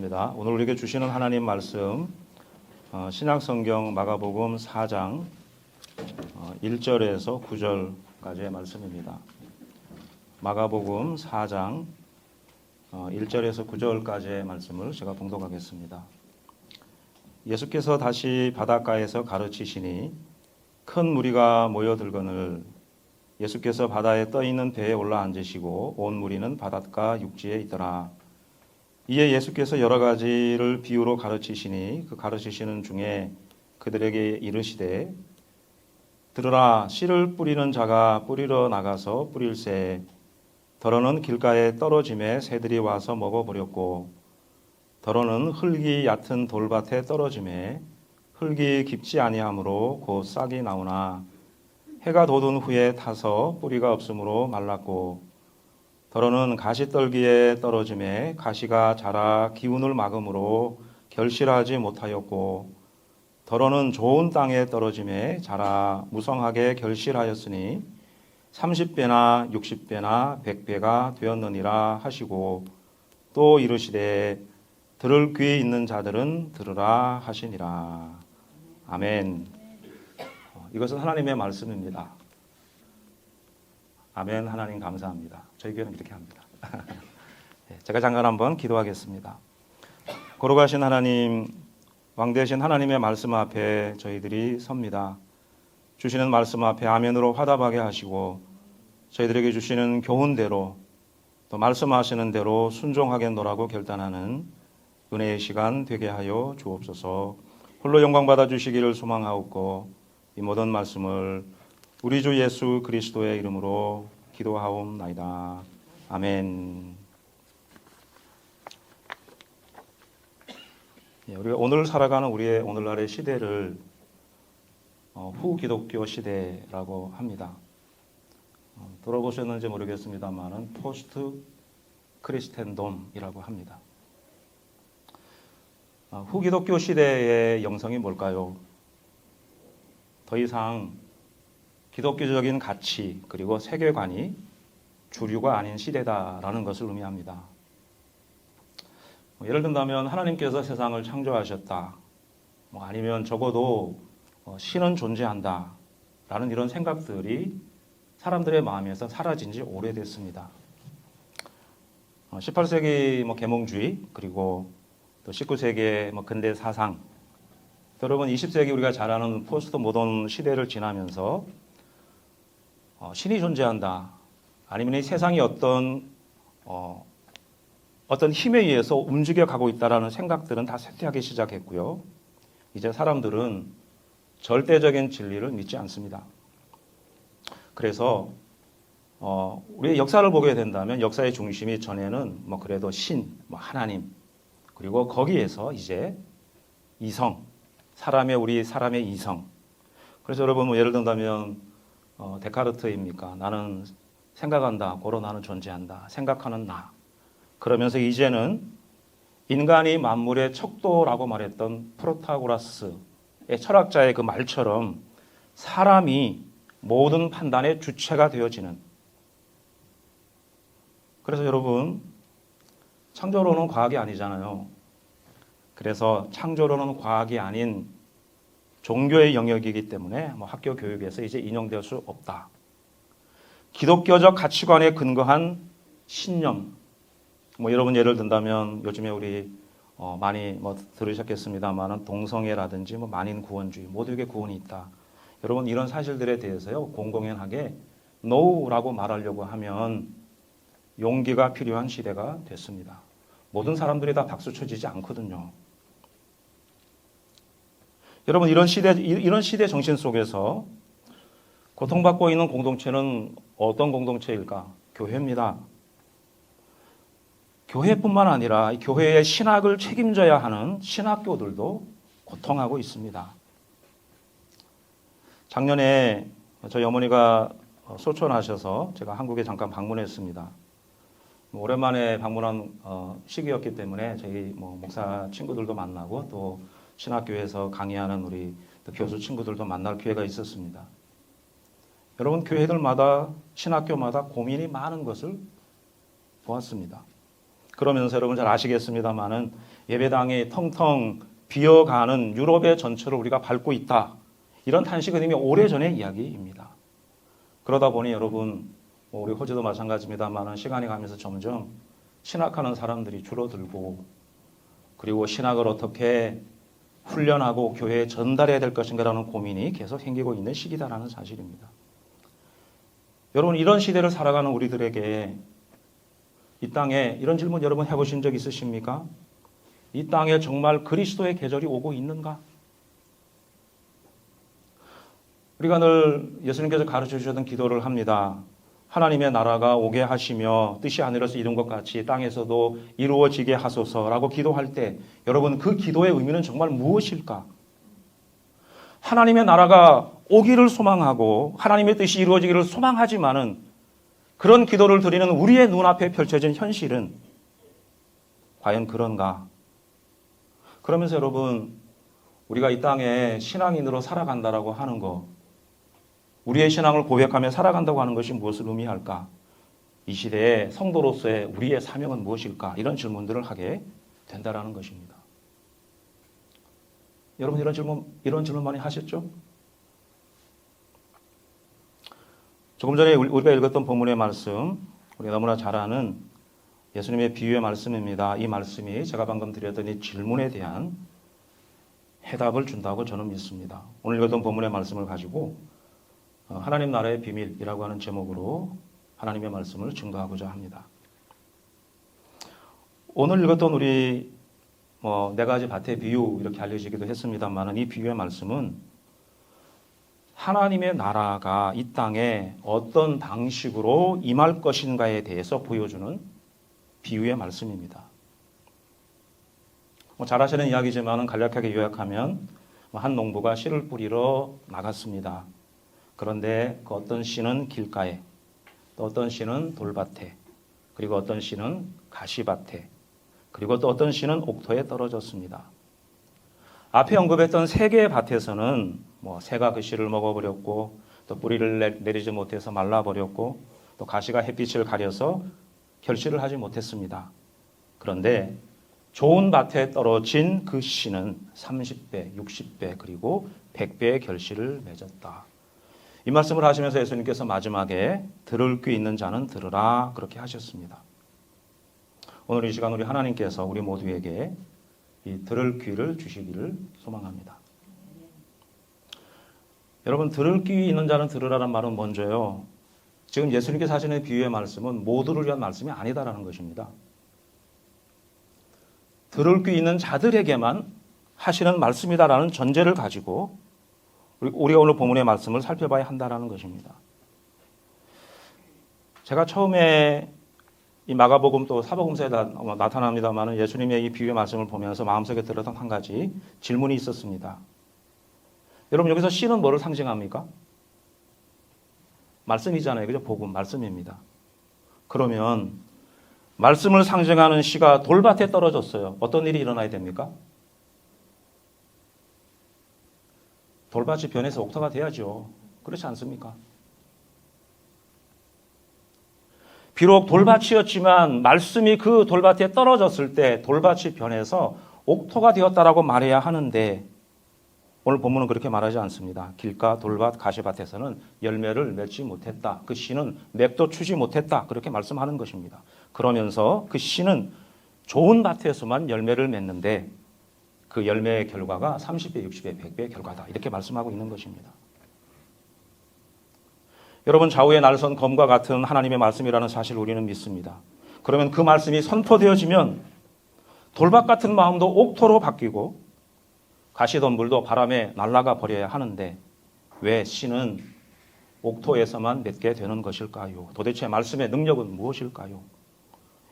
기도하겠습니다. 오늘 우리에게 주시는 하나님 말씀 신약성경 마가복음 4장 1절에서 9절까지의 말씀입니다. 마가복음 4장 1절에서 9절까지의 말씀을 제가 봉독하겠습니다. 예수께서 다시 바닷가에서 가르치시니 큰 무리가 모여들거늘 예수께서 바다에 떠있는 배에 올라앉으시고 온 무리는 바닷가 육지에 있더라. 이에 예수께서 여러 가지를 비유로 가르치시니 그 가르치시는 중에 그들에게 이르시되 들으라, 씨를 뿌리는 자가 뿌리러 나가서 뿌릴새 더러는 길가에 떨어짐에 새들이 와서 먹어버렸고 더러는 흙이 얕은 돌밭에 떨어짐에 흙이 깊지 아니하므로 곧 싹이 나오나 해가 돋은 후에 타서 뿌리가 없으므로 말랐고 더러는 가시떨기에 떨어짐에 가시가 자라 기운을 막음으로 결실하지 못하였고 더러는 좋은 땅에 떨어짐에 자라 무성하게 결실하였으니 30배나 60배나 100배가 되었느니라 하시고 또 이르시되 들을 귀 있는 자들은 들으라 하시니라. 아멘. 이것은 하나님의 말씀입니다. 아멘. 하나님 감사합니다. 저희 교회는 이렇게 합니다. 제가 잠깐 한번 기도하겠습니다. 거룩하신 하나님, 왕되신 하나님의 말씀 앞에 저희들이 섭니다. 주시는 말씀 앞에 아멘으로 화답하게 하시고 저희들에게 주시는 교훈대로 또 말씀하시는 대로 순종하겠노라고 결단하는 은혜의 시간 되게 하여 주옵소서. 홀로 영광 받아 주시기를 소망하옵고 이 모든 말씀을 우리 주 예수 그리스도의 이름으로 기도하옵나이다. 아멘. 우리가 오늘 살아가는 우리의 오늘날의 시대를 후기독교 시대라고 합니다. 들어보셨는지 모르겠습니다만 포스트 크리스텐돔이라고 합니다. 후기독교 시대의 영성이 뭘까요? 더 이상 기독교적인 가치 그리고 세계관이 주류가 아닌 시대다라는 것을 의미합니다. 예를 든다면 하나님께서 세상을 창조하셨다. 아니면 적어도 신은 존재한다라는 이런 생각들이 사람들의 마음에서 사라진 지 오래됐습니다. 18세기 계몽주의 그리고 또 19세기의 근대 사상, 여러분 20세기 우리가 잘 아는 포스트 모던 시대를 지나면서 신이 존재한다. 아니면 이 세상이 어떤 힘에 의해서 움직여 가고 있다라는 생각들은 다 쇠퇴하기 시작했고요. 이제 사람들은 절대적인 진리를 믿지 않습니다. 그래서 우리의 역사를 보게 된다면 역사의 중심이 전에는 그래도 신, 하나님, 그리고 거기에서 이제 이성, 우리 사람의 이성. 그래서 여러분 예를 든다면 데카르트입니까? 나는 생각한다. 고로 나는 존재한다. 생각하는 나. 그러면서 이제는 인간이 만물의 척도라고 말했던 프로타고라스의 철학자의 그 말처럼 사람이 모든 판단의 주체가 되어지는. 그래서 여러분 창조론은 과학이 아니잖아요. 그래서 창조론은 과학이 아닌 종교의 영역이기 때문에 학교 교육에서 이제 인용될 수 없다. 기독교적 가치관에 근거한 신념. 여러분 예를 든다면 요즘에 우리 많이 들으셨겠습니다만 동성애라든지 만인 구원주의 모두에게 구원이 있다. 여러분 이런 사실들에 대해서요 공공연하게 NO라고 말하려고 하면 용기가 필요한 시대가 됐습니다. 모든 사람들이 다 박수 쳐지지 않거든요. 여러분 이런 시대 정신 속에서 고통받고 있는 공동체는 어떤 공동체일까? 교회입니다. 교회뿐만 아니라 교회의 신학을 책임져야 하는 신학교들도 고통하고 있습니다. 작년에 저희 어머니가 소천하셔서 제가 한국에 잠깐 방문했습니다. 오랜만에 방문한 시기였기 때문에 저희 목사 친구들도 만나고 또 신학교에서 강의하는 우리 교수 친구들도 만날 기회가 있었습니다. 여러분 교회들마다 신학교마다 고민이 많은 것을 보았습니다. 그러면서 여러분 잘 아시겠습니다만은 예배당이 텅텅 비어가는 유럽의 전철을 우리가 밟고 있다. 이런 탄식은 이미 오래전의 이야기입니다. 그러다 보니 여러분, 우리 호주도 마찬가지입니다만 시간이 가면서 점점 신학하는 사람들이 줄어들고, 그리고 신학을 어떻게 훈련하고 교회에 전달해야 될 것인가라는 고민이 계속 생기고 있는 시기다라는 사실입니다. 여러분, 이런 시대를 살아가는 우리들에게 이 땅에 이런 질문 여러분 해보신 적 있으십니까? 이 땅에 정말 그리스도의 계절이 오고 있는가? 우리가 늘 예수님께서 가르쳐 주셨던 기도를 합니다. 하나님의 나라가 오게 하시며 뜻이 하늘에서 이룬 것 같이 땅에서도 이루어지게 하소서라고 기도할 때 여러분, 그 기도의 의미는 정말 무엇일까? 하나님의 나라가 오기를 소망하고 하나님의 뜻이 이루어지기를 소망하지만은 그런 기도를 드리는 우리의 눈앞에 펼쳐진 현실은 과연 그런가? 그러면서 여러분, 우리가 이 땅에 신앙인으로 살아간다라고 하는 것, 우리의 신앙을 고백하며 살아간다고 하는 것이 무엇을 의미할까? 이 시대의 성도로서의 우리의 사명은 무엇일까? 이런 질문들을 하게 된다라는 것입니다. 여러분, 이런 질문 많이 하셨죠? 조금 전에 우리가 읽었던 본문의 말씀, 우리가 너무나 잘 아는 예수님의 비유의 말씀입니다. 이 말씀이 제가 방금 드렸던 이 질문에 대한 해답을 준다고 저는 믿습니다. 오늘 읽었던 본문의 말씀을 가지고 하나님 나라의 비밀이라고 하는 제목으로 하나님의 말씀을 증거하고자 합니다. 오늘 읽었던 우리 네 가지 밭의 비유 이렇게 알려지기도 했습니다만, 이 비유의 말씀은 하나님의 나라가 이 땅에 어떤 방식으로 임할 것인가에 대해서 보여주는 비유의 말씀입니다. 잘 아시는 이야기지만 간략하게 요약하면 한 농부가 씨를 뿌리러 나갔습니다. 그런데 그 어떤 씨는 길가에, 또 어떤 씨는 돌밭에, 그리고 어떤 씨는 가시밭에, 그리고 또 어떤 씨는 옥토에 떨어졌습니다. 앞에 언급했던 세 개의 밭에서는 새가 그 씨를 먹어버렸고, 또 뿌리를 내리지 못해서 말라버렸고, 또 가시가 햇빛을 가려서 결실을 하지 못했습니다. 그런데 좋은 밭에 떨어진 그 씨는 30배, 60배, 그리고 100배의 결실을 맺었다. 이 말씀을 하시면서 예수님께서 마지막에 들을 귀 있는 자는 들으라 그렇게 하셨습니다. 오늘 이 시간 우리 하나님께서 우리 모두에게 이 들을 귀를 주시기를 소망합니다. 여러분, 들을 귀 있는 자는 들으라는 말은 먼저요, 지금 예수님께서 하시는 비유의 말씀은 모두를 위한 말씀이 아니다라는 것입니다. 들을 귀 있는 자들에게만 하시는 말씀이다라는 전제를 가지고 우리가 오늘 본문의 말씀을 살펴봐야 한다는 것입니다. 제가 처음에 이 마가복음 또 사복음서에 나타납니다만 예수님의 이 비유의 말씀을 보면서 마음속에 들었던 한 가지 질문이 있었습니다. 여러분, 여기서 씨는 뭐를 상징합니까? 말씀이잖아요. 그죠? 복음, 말씀입니다. 그러면 말씀을 상징하는 씨가 돌밭에 떨어졌어요. 어떤 일이 일어나야 됩니까? 돌밭이 변해서 옥토가 돼야죠. 그렇지 않습니까? 비록 돌밭이었지만 말씀이 그 돌밭에 떨어졌을 때 돌밭이 변해서 옥토가 되었다라고 말해야 하는데, 오늘 본문은 그렇게 말하지 않습니다. 길가, 돌밭, 가시밭에서는 열매를 맺지 못했다. 그 씨는 맥도 추지 못했다. 그렇게 말씀하는 것입니다. 그러면서 그 씨는 좋은 밭에서만 열매를 맺는데 그 열매의 결과가 30배, 60배, 100배의 결과다. 이렇게 말씀하고 있는 것입니다. 여러분, 좌우의 날선 검과 같은 하나님의 말씀이라는 사실을 우리는 믿습니다. 그러면 그 말씀이 선포되어지면 돌밭 같은 마음도 옥토로 바뀌고 가시덤불도 바람에 날아가 버려야 하는데 왜 씨는 옥토에서만 맺게 되는 것일까요? 도대체 말씀의 능력은 무엇일까요?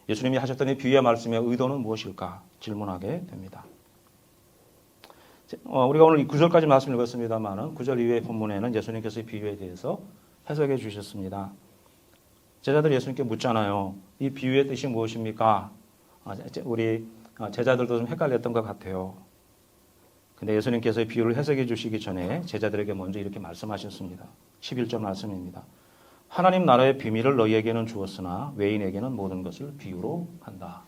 예수님이 하셨던 이 비유의 말씀의 의도는 무엇일까 질문하게 됩니다. 우리가 오늘 9절까지 말씀을 읽었습니다만 9절 이후의 본문에는 예수님께서 이 비유에 대해서 해석해 주셨습니다. 제자들이 예수님께 묻잖아요. 이 비유의 뜻이 무엇입니까? 우리 제자들도 좀 헷갈렸던 것 같아요. 근데 예수님께서 이 비유를 해석해 주시기 전에 제자들에게 먼저 이렇게 말씀하셨습니다. 11절 말씀입니다. 하나님 나라의 비밀을 너희에게는 주었으나 외인에게는 모든 것을 비유로 한다.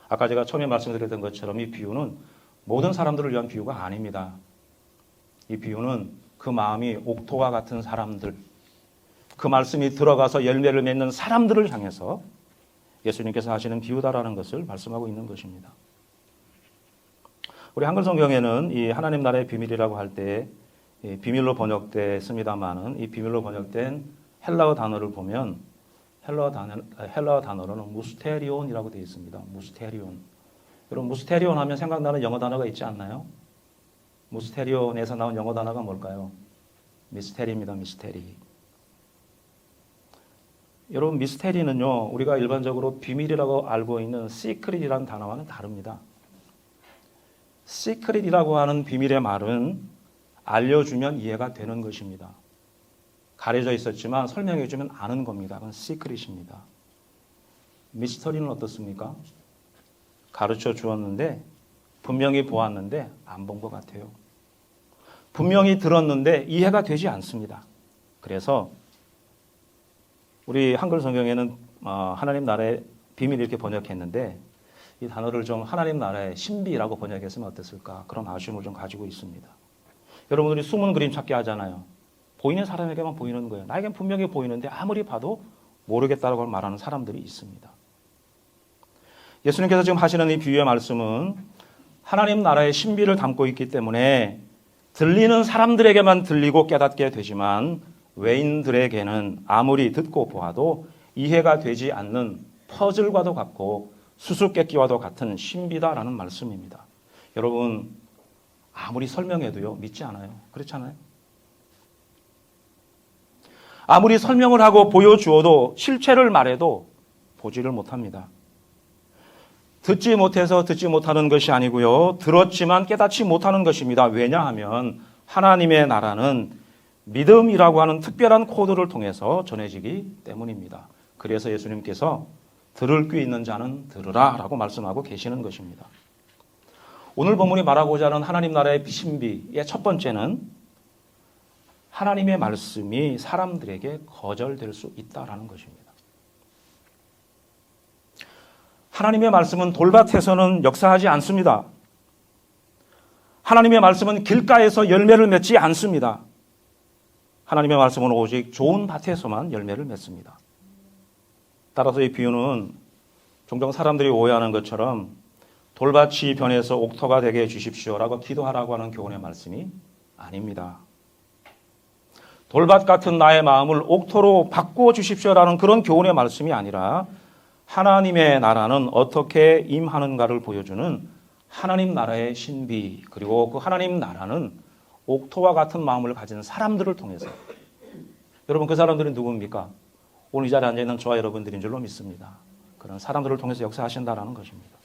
아까 제가 처음에 말씀드렸던 것처럼 이 비유는 모든 사람들을 위한 비유가 아닙니다. 이 비유는 그 마음이 옥토와 같은 사람들, 그 말씀이 들어가서 열매를 맺는 사람들을 향해서 예수님께서 하시는 비유다라는 것을 말씀하고 있는 것입니다. 우리 한글 성경에는 이 하나님 나라의 비밀이라고 할 때 비밀로 번역됐습니다만은 이 비밀로 번역된 헬라어 단어를 보면 헬라어 단어로는 무스테리온이라고 되어 있습니다. 무스테리온. 여러분 무스테리온 하면 생각나는 영어 단어가 있지 않나요? 무스테리온에서 나온 영어 단어가 뭘까요? 미스테리입니다. 미스테리. 여러분 미스테리는요, 우리가 일반적으로 비밀이라고 알고 있는 시크릿이라는 단어와는 다릅니다. 시크릿이라고 하는 비밀의 말은 알려주면 이해가 되는 것입니다. 가려져 있었지만 설명해주면 아는 겁니다. 그건 시크릿입니다. 미스터리는 어떻습니까? 가르쳐 주었는데 분명히 보았는데 안 본 것 같아요. 분명히 들었는데 이해가 되지 않습니다. 그래서 우리 한글 성경에는 하나님 나라의 비밀 이렇게 번역했는데 이 단어를 좀 하나님 나라의 신비라고 번역했으면 어땠을까? 그런 아쉬움을 좀 가지고 있습니다. 여러분들이 숨은 그림 찾기 하잖아요. 보이는 사람에게만 보이는 거예요. 나에겐 분명히 보이는데 아무리 봐도 모르겠다고 말하는 사람들이 있습니다. 예수님께서 지금 하시는 이 비유의 말씀은 하나님 나라의 신비를 담고 있기 때문에 들리는 사람들에게만 들리고 깨닫게 되지만 외인들에게는 아무리 듣고 보아도 이해가 되지 않는 퍼즐과도 같고 수수께끼와도 같은 신비다라는 말씀입니다. 여러분 아무리 설명해도요 믿지 않아요. 그렇잖아요. 아무리 설명을 하고 보여주어도 실체를 말해도 보지를 못합니다. 듣지 못해서 듣지 못하는 것이 아니고요. 들었지만 깨닫지 못하는 것입니다. 왜냐하면 하나님의 나라는 믿음이라고 하는 특별한 코드를 통해서 전해지기 때문입니다. 그래서 예수님께서 들을 귀 있는 자는 들으라 라고 말씀하고 계시는 것입니다. 오늘 본문이 말하고자 하는 하나님 나라의 신비의 첫 번째는 하나님의 말씀이 사람들에게 거절될 수 있다라는 것입니다. 하나님의 말씀은 돌밭에서는 역사하지 않습니다. 하나님의 말씀은 길가에서 열매를 맺지 않습니다. 하나님의 말씀은 오직 좋은 밭에서만 열매를 맺습니다. 따라서 이 비유는 종종 사람들이 오해하는 것처럼 돌밭이 변해서 옥토가 되게 해주십시오라고 기도하라고 하는 교훈의 말씀이 아닙니다. 돌밭 같은 나의 마음을 옥토로 바꾸어 주십시오라는 그런 교훈의 말씀이 아니라 하나님의 나라는 어떻게 임하는가를 보여주는 하나님 나라의 신비, 그리고 그 하나님 나라는 옥토와 같은 마음을 가진 사람들을 통해서, 여러분 그 사람들은 누굽니까? 오늘 이 자리에 앉아있는 저와 여러분들인 줄로 믿습니다. 그런 사람들을 통해서 역사하신다라는 것입니다.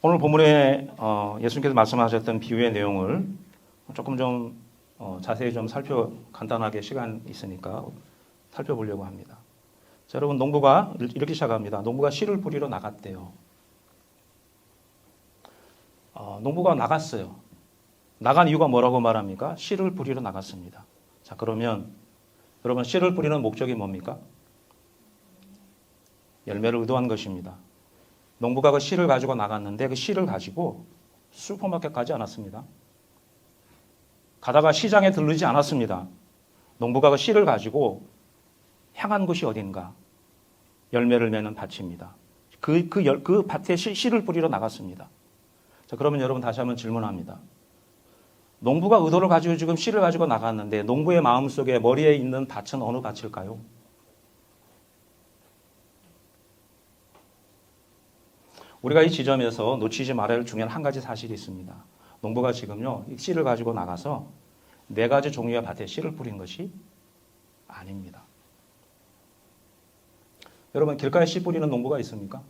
오늘 본문에 예수님께서 말씀하셨던 비유의 내용을 조금 좀 자세히 좀 간단하게 시간 있으니까 살펴보려고 합니다. 자, 여러분 농부가 이렇게 시작합니다. 농부가 씨를 뿌리러 나갔대요. 농부가 나갔어요. 나간 이유가 뭐라고 말합니까? 씨를 뿌리러 나갔습니다. 자, 그러면 여러분 씨를 뿌리는 목적이 뭡니까? 열매를 의도한 것입니다. 농부가 그 씨를 가지고 나갔는데 그 씨를 가지고 슈퍼마켓 가지 않았습니다. 가다가 시장에 들르지 않았습니다. 농부가 그 씨를 가지고 향한 곳이 어딘가? 열매를 맺는 밭입니다. 그 밭에 씨를 뿌리러 나갔습니다. 자, 그러면 여러분 다시 한번 질문합니다. 농부가 의도를 가지고 지금 씨를 가지고 나갔는데 농부의 마음속에 머리에 있는 밭은 어느 밭일까요? 우리가 이 지점에서 놓치지 말아야 할 중요한 한 가지 사실이 있습니다. 농부가 지금요 씨를 가지고 나가서 4가지 종류의 밭에 씨를 뿌린 것이 아닙니다. 여러분 길가에 씨 뿌리는 농부가 있습니까?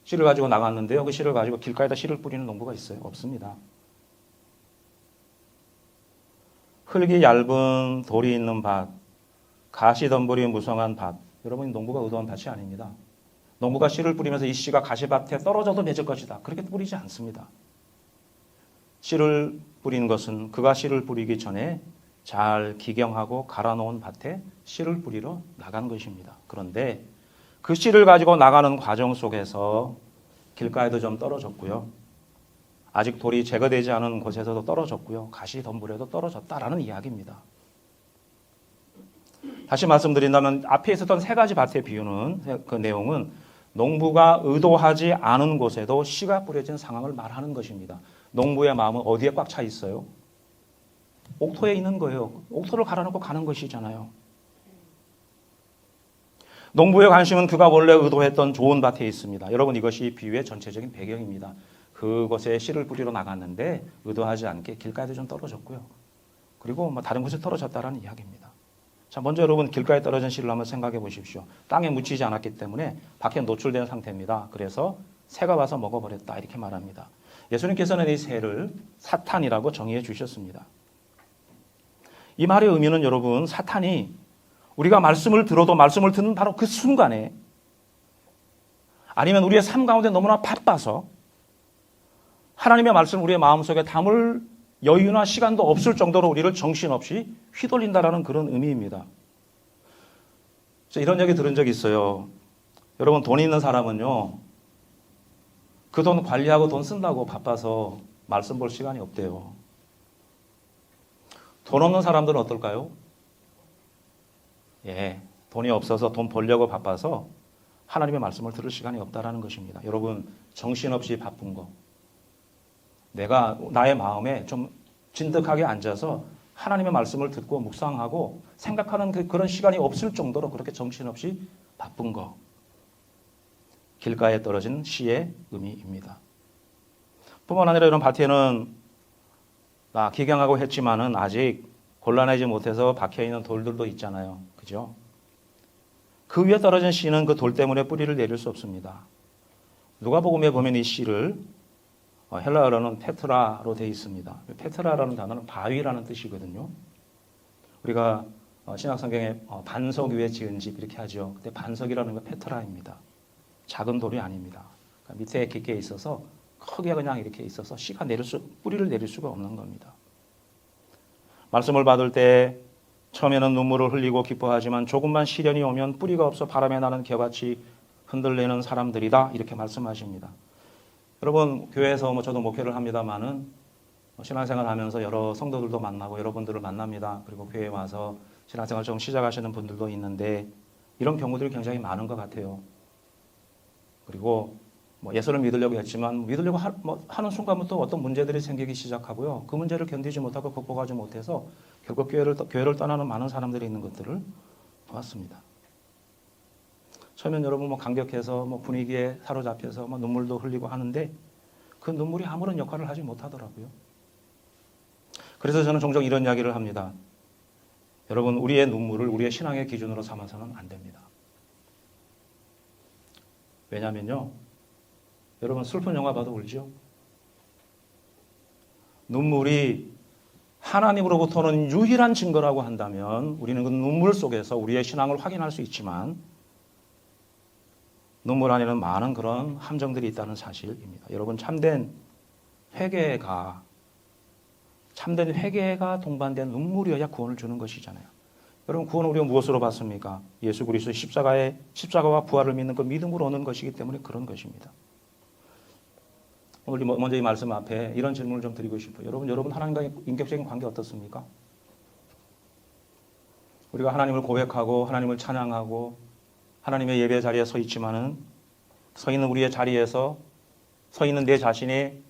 씨를 가지고 나갔는데요. 그 씨를 가지고 길가에다 씨를 뿌리는 농부가 있어요? 없습니다. 흙이 얇은 돌이 있는 밭, 가시덤불이 무성한 밭, 여러분 농부가 의도한 밭이 아닙니다. 농부가 씨를 뿌리면서 이 씨가 가시밭에 떨어져도 맺을 것이다. 그렇게 뿌리지 않습니다. 씨를 뿌린 것은 그가 씨를 뿌리기 전에 잘 기경하고 갈아놓은 밭에 씨를 뿌리러 나간 것입니다. 그런데 그 씨를 가지고 나가는 과정 속에서 길가에도 좀 떨어졌고요. 아직 돌이 제거되지 않은 곳에서도 떨어졌고요. 가시덤불에도 떨어졌다라는 이야기입니다. 다시 말씀드린다면 앞에 있었던 세 가지 밭의 비유는 그 내용은 농부가 의도하지 않은 곳에도 씨가 뿌려진 상황을 말하는 것입니다. 농부의 마음은 어디에 꽉 차 있어요? 옥토에 있는 거예요. 옥토를 갈아놓고 가는 것이잖아요. 농부의 관심은 그가 원래 의도했던 좋은 밭에 있습니다. 여러분 이것이 비유의 전체적인 배경입니다. 그곳에 씨를 뿌리러 나갔는데 의도하지 않게 길가에도 좀 떨어졌고요. 그리고 다른 곳에 떨어졌다라는 이야기입니다. 자, 먼저 여러분 길가에 떨어진 씨를 한번 생각해 보십시오. 땅에 묻히지 않았기 때문에 밖에 노출된 상태입니다. 그래서 새가 와서 먹어버렸다 이렇게 말합니다. 예수님께서는 이 새를 사탄이라고 정의해 주셨습니다. 이 말의 의미는 여러분 사탄이 우리가 말씀을 들어도 말씀을 듣는 바로 그 순간에 아니면 우리의 삶 가운데 너무나 바빠서 하나님의 말씀을 우리의 마음속에 담을 여유나 시간도 없을 정도로 우리를 정신없이 휘둘린다라는 그런 의미입니다. 이런 얘기 들은 적이 있어요. 여러분 돈 있는 사람은요. 그 돈 관리하고 돈 쓴다고 바빠서 말씀 볼 시간이 없대요. 돈 없는 사람들은 어떨까요? 예, 돈이 없어서 돈 벌려고 바빠서 하나님의 말씀을 들을 시간이 없다라는 것입니다. 여러분 정신없이 바쁜 거. 내가 나의 마음에 좀 진득하게 앉아서 하나님의 말씀을 듣고 묵상하고 생각하는 그런 시간이 없을 정도로 그렇게 정신없이 바쁜 거. 길가에 떨어진 씨의 의미입니다. 뿐만 아니라 이런 밭에는 기경하고 했지만은 아직 골라내지 못해서 박혀있는 돌들도 있잖아요. 그죠? 그 위에 떨어진 씨는 그 돌 때문에 뿌리를 내릴 수 없습니다. 누가복음에 보면 이 씨를 헬라어로는 페트라로 되어 있습니다. 페트라라는 단어는 바위라는 뜻이거든요. 우리가 신약성경에 반석 위에 지은 집 이렇게 하죠. 근데 반석이라는 건 페트라입니다. 작은 돌이 아닙니다. 그러니까 밑에 깊게 있어서 크게 그냥 이렇게 있어서 씨가 뿌리를 내릴 수가 없는 겁니다. 말씀을 받을 때 처음에는 눈물을 흘리고 기뻐하지만 조금만 시련이 오면 뿌리가 없어 바람에 나는 개같이 흔들리는 사람들이다 이렇게 말씀하십니다. 여러분 교회에서 저도 목회를 합니다마는 신앙생활 하면서 여러 성도들도 만나고 여러분들을 만납니다. 그리고 교회에 와서 신앙생활 좀 시작하시는 분들도 있는데 이런 경우들이 굉장히 많은 것 같아요. 그리고 예수를 믿으려고 했지만 믿으려고 하는 순간부터 어떤 문제들이 생기기 시작하고요. 그 문제를 견디지 못하고 극복하지 못해서 결국 교회를 떠나는 많은 사람들이 있는 것들을 보았습니다. 처음엔 여러분 감격해서 분위기에 사로잡혀서 눈물도 흘리고 하는데 그 눈물이 아무런 역할을 하지 못하더라고요. 그래서 저는 종종 이런 이야기를 합니다. 여러분 우리의 눈물을 우리의 신앙의 기준으로 삼아서는 안 됩니다. 왜냐면요. 여러분 슬픈 영화 봐도 울죠? 눈물이 하나님으로부터는 유일한 증거라고 한다면 우리는 그 눈물 속에서 우리의 신앙을 확인할 수 있지만 눈물 안에는 많은 그런 함정들이 있다는 사실입니다. 여러분 참된 회개가 동반된 눈물이어야 구원을 주는 것이잖아요. 여러분 구원을 우리가 무엇으로 받습니까? 예수 그리스도의 십자가와 부활을 믿는 그 믿음으로 오는 것이기 때문에 그런 것입니다. 오늘 먼저 이 말씀 앞에 이런 질문을 좀 드리고 싶어요. 여러분 하나님과의 인격적인 관계 어떻습니까? 우리가 하나님을 고백하고 하나님을 찬양하고 하나님의 예배 자리에 서 있지만은 서 있는 우리의 자리에서 서 있는 내 자신의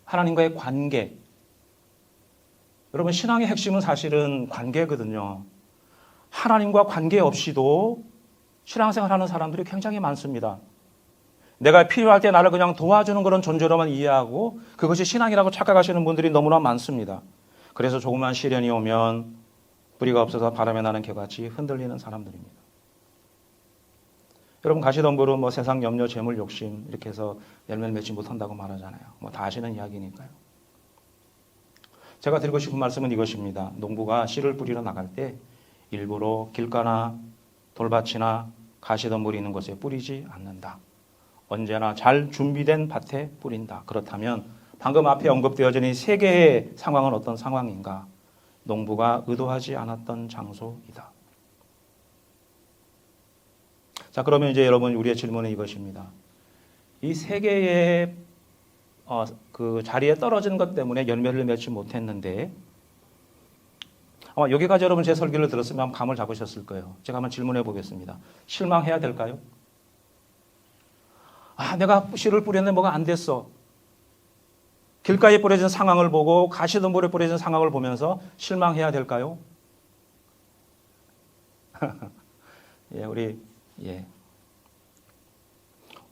하나님과의 관계. 여러분 신앙의 핵심은 사실은 관계거든요. 하나님과 관계 없이도 신앙생활하는 사람들이 굉장히 많습니다. 내가 필요할 때 나를 그냥 도와주는 그런 존재로만 이해하고 그것이 신앙이라고 착각하시는 분들이 너무나 많습니다. 그래서 조금만 시련이 오면 뿌리가 없어서 바람에 나는 개같이 흔들리는 사람들입니다. 여러분 가시덤불은 세상 염려, 재물, 욕심 이렇게 해서 열매를 맺지 못한다고 말하잖아요. 다 아시는 이야기니까요. 제가 드리고 싶은 말씀은 이것입니다. 농부가 씨를 뿌리러 나갈 때 일부러 길가나 돌밭이나 가시덤불이 있는 곳에 뿌리지 않는다. 언제나 잘 준비된 밭에 뿌린다. 그렇다면 방금 앞에 언급되어진 이 세 개의 상황은 어떤 상황인가? 농부가 의도하지 않았던 장소이다. 자, 그러면 이제 여러분 우리의 질문은 이것입니다. 이 세 개의 그 자리에 떨어진 것 때문에 열매를 맺지 못했는데 아마 여기까지 여러분 제 설교를 들었으면 감을 잡으셨을 거예요. 제가 한번 질문해 보겠습니다. 실망해야 될까요? 내가 씨를 뿌렸는데 뭐가 안 됐어. 길가에 뿌려진 상황을 보고 가시덤불에 뿌려진 상황을 보면서 실망해야 될까요?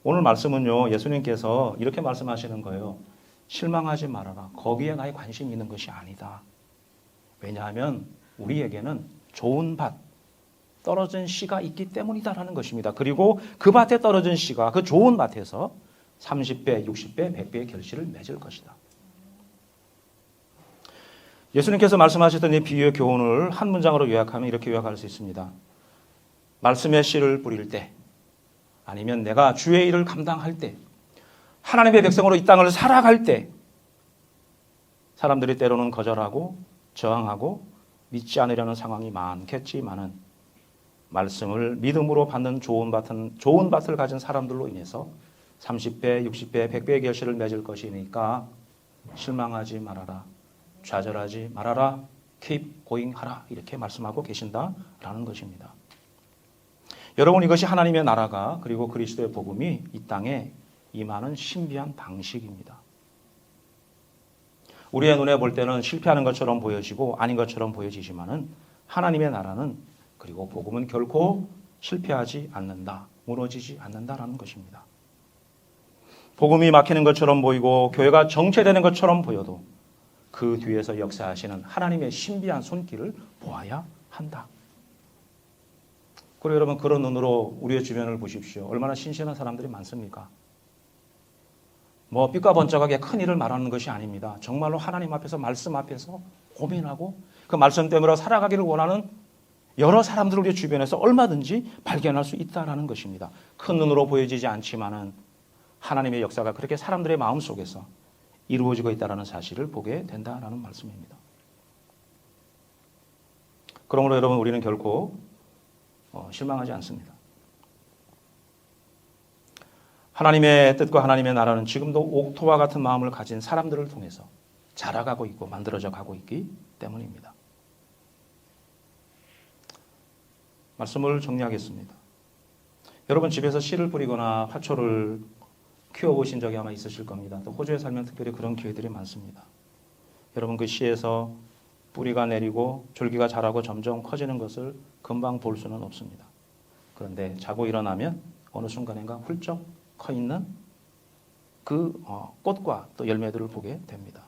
오늘 말씀은요, 예수님께서 이렇게 말씀하시는 거예요. 실망하지 말아라. 거기에 나의 관심이 있는 것이 아니다. 왜냐하면 우리에게는 좋은 밭, 떨어진 씨가 있기 때문이다라는 것입니다. 그리고 그 밭에 떨어진 씨가 그 좋은 밭에서 30배, 60배, 100배의 결실을 맺을 것이다. 예수님께서 말씀하셨던 이 비유의 교훈을 한 문장으로 요약하면 이렇게 요약할 수 있습니다. 말씀의 씨를 뿌릴 때, 아니면 내가 주의 일을 감당할 때, 하나님의 백성으로 이 땅을 살아갈 때 사람들이 때로는 거절하고 저항하고 믿지 않으려는 상황이 많겠지만은 말씀을 믿음으로 받는 좋은 밭을 가진 사람들로 인해서 30배, 60배, 100배의 결실을 맺을 것이니까 실망하지 말아라. 좌절하지 말아라. keep going 하라. 이렇게 말씀하고 계신다라는 것입니다. 여러분, 이것이 하나님의 나라가 그리고 그리스도의 복음이 이 땅에 임하는 신비한 방식입니다. 우리의 눈에 볼 때는 실패하는 것처럼 보여지고 아닌 것처럼 보여지지만은 하나님의 나라는 그리고 복음은 결코 실패하지 않는다. 무너지지 않는다라는 것입니다. 복음이 막히는 것처럼 보이고 교회가 정체되는 것처럼 보여도 그 뒤에서 역사하시는 하나님의 신비한 손길을 보아야 한다. 그리고 여러분, 그런 눈으로 우리의 주변을 보십시오. 얼마나 신실한 사람들이 많습니까? 빛과 번쩍하게 큰 일을 말하는 것이 아닙니다. 정말로 하나님 앞에서 말씀 앞에서 고민하고 그 말씀 때문에 살아가기를 원하는 여러 사람들을 우리 주변에서 얼마든지 발견할 수 있다는 것입니다. 큰 눈으로 보여지지 않지만은 하나님의 역사가 그렇게 사람들의 마음 속에서 이루어지고 있다는 사실을 보게 된다는 말씀입니다. 그러므로 여러분, 우리는 결코 실망하지 않습니다. 하나님의 뜻과 하나님의 나라는 지금도 옥토와 같은 마음을 가진 사람들을 통해서 자라가고 있고 만들어져 가고 있기 때문입니다. 말씀을 정리하겠습니다. 여러분, 집에서 씨를 뿌리거나 화초를 키워보신 적이 아마 있으실 겁니다. 또 호주에 살면 특별히 그런 기회들이 많습니다. 여러분, 그 씨에서 뿌리가 내리고 줄기가 자라고 점점 커지는 것을 금방 볼 수는 없습니다. 그런데 자고 일어나면 어느 순간인가 훌쩍 커 있는 그 꽃과 또 열매들을 보게 됩니다.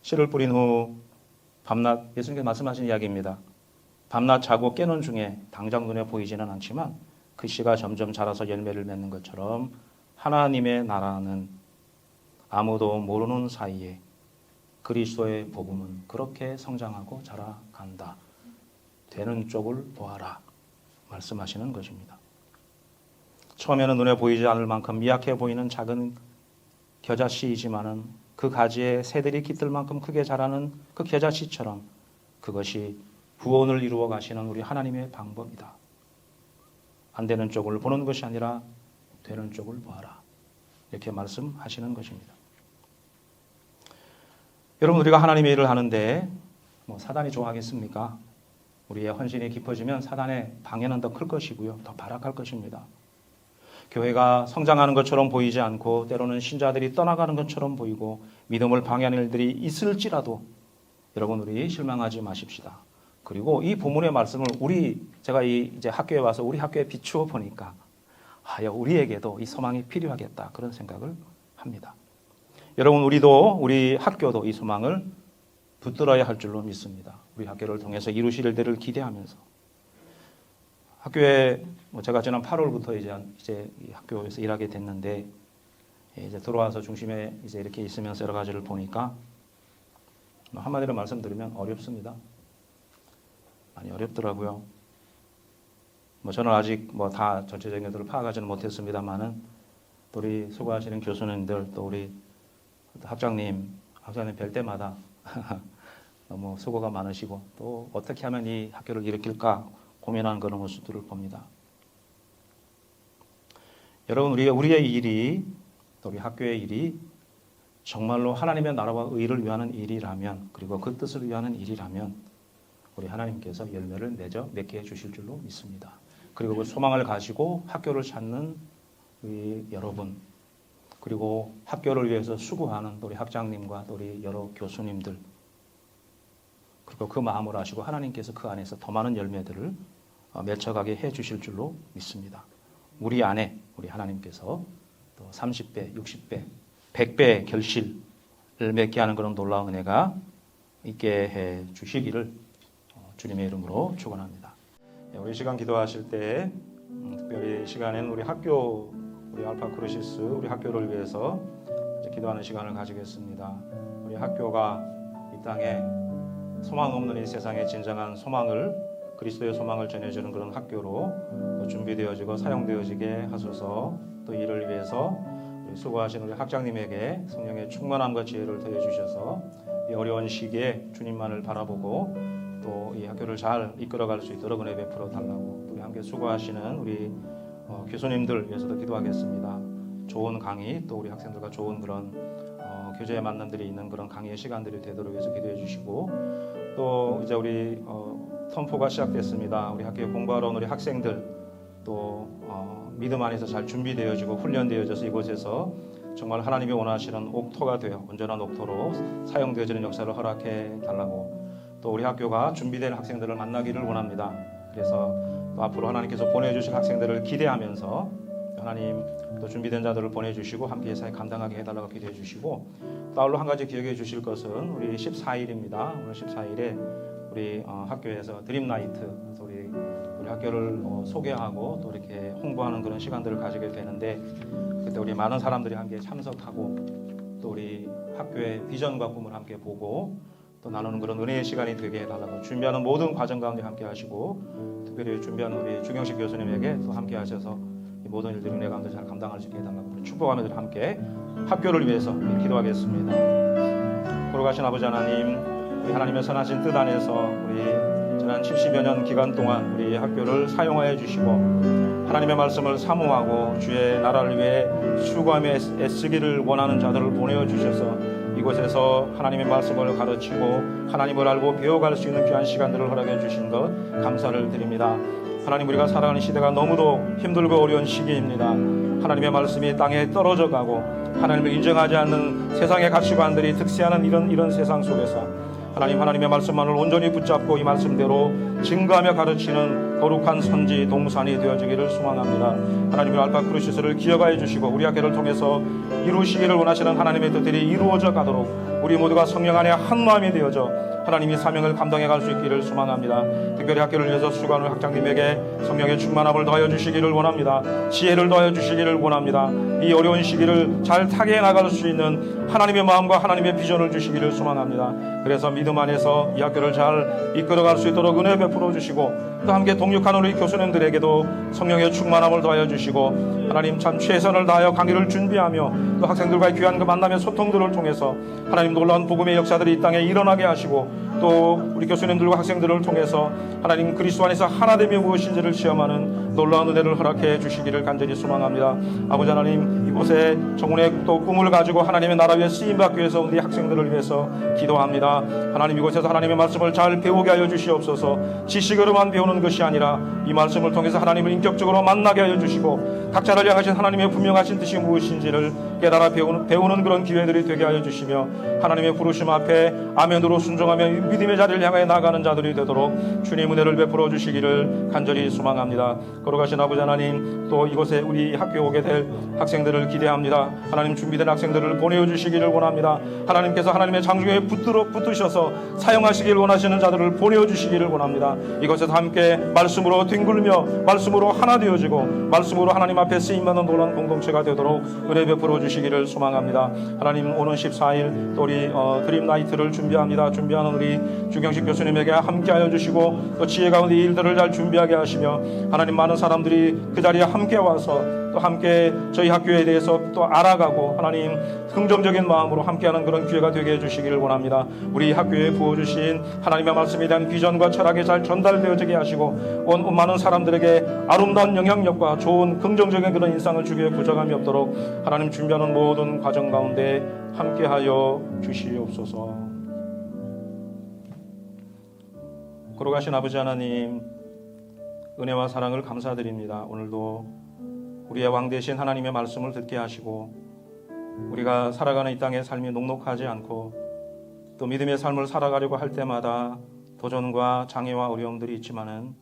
씨를 뿌린 후 밤낮, 예수님께서 말씀하신 이야기입니다. 밤낮 자고 깨는 중에 당장 눈에 보이지는 않지만 그 씨가 점점 자라서 열매를 맺는 것처럼 하나님의 나라는 아무도 모르는 사이에 그리스도의 복음은 그렇게 성장하고 자라간다. 되는 쪽을 보아라. 말씀하시는 것입니다. 처음에는 눈에 보이지 않을 만큼 미약해 보이는 작은 겨자씨이지만은 그 가지에 새들이 깃들 만큼 크게 자라는 그 겨자씨처럼 그것이 구원을 이루어 가시는 우리 하나님의 방법이다. 안 되는 쪽을 보는 것이 아니라 되는 쪽을 보아라. 이렇게 말씀하시는 것입니다. 여러분, 우리가 하나님의 일을 하는데 사단이 좋아하겠습니까? 우리의 헌신이 깊어지면 사단의 방해는 더 클 것이고요. 더 발악할 것입니다. 교회가 성장하는 것처럼 보이지 않고 때로는 신자들이 떠나가는 것처럼 보이고 믿음을 방해하는 일들이 있을지라도 여러분, 우리 실망하지 마십시다. 그리고 이 본문의 말씀을 제가 이제 학교에 와서 우리 학교에 비추어 보니까 우리에게도 이 소망이 필요하겠다. 그런 생각을 합니다. 여러분, 우리 학교도 이 소망을 붙들어야 할 줄로 믿습니다. 우리 학교를 통해서 이루실 일들을 기대하면서 학교에 제가 지난 8월부터 이제 이 학교에서 일하게 됐는데 이제 들어와서 중심에 이제 이렇게 있으면서 여러 가지를 보니까 한마디로 말씀드리면 어렵습니다. 많이 어렵더라고요. 저는 아직 다 전체적인 것들을 파악하지는 못했습니다만은 우리 수고하시는 교수님들 또 우리 학장님 뵐 때마다 너무 수고가 많으시고 또 어떻게 하면 이 학교를 일으킬까 고민하는 그런 모습들을 봅니다. 여러분, 우리의 일이, 또 우리 학교의 일이 정말로 하나님의 나라와 의를 위하는 일이라면, 그리고 그 뜻을 위하는 일이라면 우리 하나님께서 열매를 맺게 해주실 줄로 믿습니다. 그리고 그 소망을 가지고 학교를 찾는 우리 여러분, 그리고 학교를 위해서 수고하는 우리 학장님과 우리 여러 교수님들, 그리고 그 마음을 아시고 하나님께서 그 안에서 더 많은 열매들을 맺혀가게 해주실 줄로 믿습니다. 우리 안에 우리 하나님께서 또 30배, 60배, 100배의 결실을 맺게 하는 그런 놀라운 은혜가 있게 해 주시기를 주님의 이름으로 축원합니다. 우리 시간 기도하실 때 특별히 이 시간에는 우리 학교, 우리 알파 크루시스 우리 학교를 위해서 기도하는 시간을 가지겠습니다. 우리 학교가 이 땅에 소망 없는 이 세상에 진정한 소망을, 그리스도의 소망을 전해주는 그런 학교로 준비되어지고 사용되어지게 하소서. 또 이를 위해서 우리 수고하신 우리 학장님에게 성령의 충만함과 지혜를 더해 주셔서 이 어려운 시기에 주님만을 바라보고 또 이 학교를 잘 이끌어갈 수 있도록 은혜 베풀어 달라고, 우리 함께 수고하시는 우리 교수님들 위해서도 기도하겠습니다. 좋은 강의, 또 우리 학생들과 좋은 그런 교제의 만남들이 있는 그런 강의의 시간들이 되도록 해서 기도해 주시고, 또 이제 우리 텀포가 시작됐습니다. 우리 학교에 공부하러 온 우리 학생들, 또 믿음 안에서 잘 준비되어지고 훈련되어져서 이곳에서 정말 하나님이 원하시는 옥토가 되어 온전한 옥토로 사용되어지는 역사를 허락해 달라고, 또 우리 학교가 준비된 학생들을 만나기를 원합니다. 그래서 또 앞으로 하나님께서 보내주실 학생들을 기대하면서 하나님 또 준비된 자들을 보내주시고 함께 사회 감당하게 해달라고 기도해 주시고, 또 아울러 한 가지 기억해 주실 것은 우리 14일입니다. 오늘 14일에 우리 학교에서 드림나이트, 우리 학교를 소개하고 또 이렇게 홍보하는 그런 시간들을 가지게 되는데, 그때 우리 많은 사람들이 함께 참석하고 또 우리 학교의 비전과 꿈을 함께 보고 또 나누는 그런 은혜의 시간이 되게 해달라고, 준비하는 모든 과정 가운데 함께 하시고 특별히 준비하는 우리 주경식 교수님에게 또 함께 하셔서 이 모든 일들을 은혜 가운데 잘 감당할 수 있게 해달라고 축복하면서 함께 학교를 위해서 기도하겠습니다. 거룩하신 아버지 하나님, 우리 하나님의 선하신 뜻 안에서 우리 지난 70여 년 기간 동안 우리 학교를 사용하여 주시고 하나님의 말씀을 사모하고 주의 나라를 위해 수고하며 애쓰기를 원하는 자들을 보내어 주셔서 이곳에서 하나님의 말씀을 가르치고 하나님을 알고 배워갈 수 있는 귀한 시간들을 허락해 주신 것 감사를 드립니다. 하나님, 우리가 살아가는 시대가 너무도 힘들고 어려운 시기입니다. 하나님의 말씀이 땅에 떨어져 가고 하나님을 인정하지 않는 세상의 가치관들이 득세하는 이런 세상 속에서 하나님의 말씀만을 온전히 붙잡고 이 말씀대로 증거하며 가르치는 거룩한 선지 동산이 되어지기를 소망합니다. 하나님의 알파 크루시스를 기억하여 주시고 우리 학교를 통해서 이루시기를 원하시는 하나님의 뜻들이 이루어져 가도록 우리 모두가 성령 안에 한 마음이 되어져 하나님이 사명을 감당해 갈 수 있기를 소망합니다. 특별히 학교를 위해서 수고하는 학장님에게 성령의 충만함을 더하여 주시기를 원합니다. 지혜를 더하여 주시기를 원합니다. 이 어려운 시기를 잘 타개해 나갈 수 있는 하나님의 마음과 하나님의 비전을 주시기를 소망합니다. 그래서 믿음 안에서 이 학교를 잘 이끌어갈 수 있도록 은혜 베풀어 주시고, 또 함께 동역하는 우리 교수님들에게도 성령의 충만함을 더하여 주시고 하나님 참 최선을 다하여 강의를 준비하며 또 학생들과의 귀한 그 만남의 소통들을 통해서 하나님 놀라운 복음의 역사들이 이 땅에 일어나게 하시고, 또 우리 교수님들과 학생들을 통해서 하나님 그리스도 안에서 하나됨이 무엇인지를 시험하는 놀라운 은혜를 허락해 주시기를 간절히 소망합니다. 아버지 하나님, 이곳에 정운의 또 꿈을 가지고 하나님의 나라 위에 쓰임받기 위해서 우리 학생들을 위해서 기도합니다. 하나님, 이곳에서 하나님의 말씀을 잘 배우게 하여 주시옵소서. 지식으로만 배우는 것이 아니라 이 말씀을 통해서 하나님을 인격적으로 만나게 하여 주시고 각자를 향하신 하나님의 분명하신 뜻이 무엇인지를 깨달아 배우는 그런 기회들이 되게 하여 주시며 하나님의 부르심 앞에 아멘으로 순종하며 믿음의 자리를 향해 나가는 자들이 되도록 주님 은혜를 베풀어 주시기를 간절히 소망합니다. 거룩하신 아버지 하나님, 또 이곳에 우리 학교에 오게 될 학생들을 기대합니다. 하나님 준비된 학생들을 보내어 주시기를 원합니다. 하나님께서 하나님의 장중에 붙으셔서 사용하시기를 원하시는 자들을 보내어 주시기를 원합니다. 이곳에서 함께 말씀으로 뒹굴며 말씀으로 하나 되어지고 말씀으로 하나님 앞에 쓰임받는 놀라운 공동체가 되도록 은혜 베풀어 주시기를 소망합니다. 하나님, 오는 14일 또 우리 드림나이트를 준비하는 우리 주경식 교수님에게 함께하여 주시고 또 지혜 가운데 일들을 잘 준비하게 하시며 하나님 많은 사람들이 그 자리에 함께 와서 또 함께 저희 학교에 대해서 또 알아가고 하나님 긍정적인 마음으로 함께하는 그런 기회가 되게 해주시기를 원합니다. 우리 학교에 부어주신 하나님의 말씀에 대한 비전과 철학이 잘 전달되어지게 하시고 온 많은 사람들에게 아름다운 영향력과 좋은 긍정적인 그런 인상을 주기에 부족함이 없도록 하나님 준비하는 모든 과정 가운데 함께하여 주시옵소서. 걸어가신 아버지 하나님, 은혜와 사랑을 감사드립니다. 오늘도 우리의 왕 되신 하나님의 말씀을 듣게 하시고 우리가 살아가는 이 땅의 삶이 녹록하지 않고 또 믿음의 삶을 살아가려고 할 때마다 도전과 장애와 어려움들이 있지만은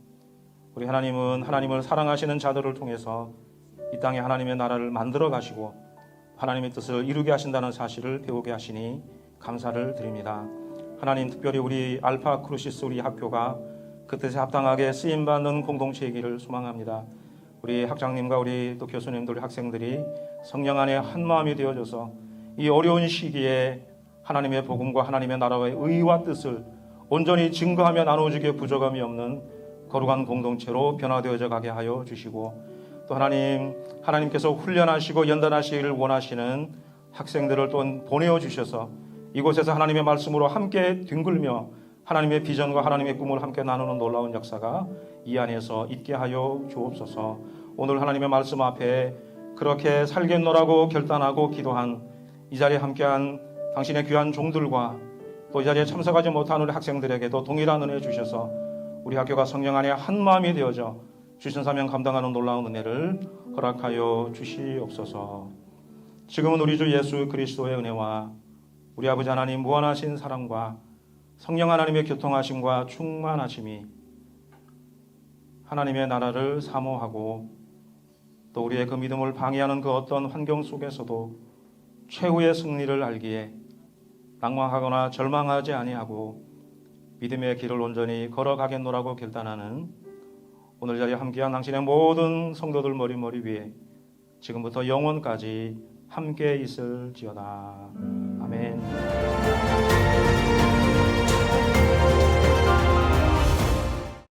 우리 하나님은 하나님을 사랑하시는 자들을 통해서 이 땅에 하나님의 나라를 만들어 가시고 하나님의 뜻을 이루게 하신다는 사실을 배우게 하시니 감사를 드립니다. 하나님, 특별히 우리 알파 크루시스 우리 학교가 그 뜻에 합당하게 쓰임받는 공동체이기를 소망합니다. 우리 학장님과 우리 또 교수님들, 학생들이 성령 안에 한 마음이 되어져서 이 어려운 시기에 하나님의 복음과 하나님의 나라의 의와 뜻을 온전히 증거하며 나눠주기에 부족함이 없는 거룩한 공동체로 변화되어져 가게 하여 주시고 또 하나님께서 훈련하시고 연단하시기를 원하시는 학생들을 또 보내어 주셔서 이곳에서 하나님의 말씀으로 함께 뒹굴며 하나님의 비전과 하나님의 꿈을 함께 나누는 놀라운 역사가 이 안에서 있게 하여 주옵소서. 오늘 하나님의 말씀 앞에 그렇게 살겠노라고 결단하고 기도한 이 자리에 함께한 당신의 귀한 종들과 또 이 자리에 참석하지 못한 우리 학생들에게도 동일한 은혜 주셔서 우리 학교가 성령 안에 한 마음이 되어져 주신 사명 감당하는 놀라운 은혜를 허락하여 주시옵소서. 지금은 우리 주 예수 그리스도의 은혜와 우리 아버지 하나님 무한하신 사랑과 성령 하나님의 교통하심과 충만하심이 하나님의 나라를 사모하고 또 우리의 그 믿음을 방해하는 그 어떤 환경 속에서도 최후의 승리를 알기에 낭망하거나 절망하지 아니하고 믿음의 길을 온전히 걸어가겠노라고 결단하는 오늘 자리에 함께한 당신의 모든 성도들 머리 위에 지금부터 영원까지 함께 있을지어다. 아멘.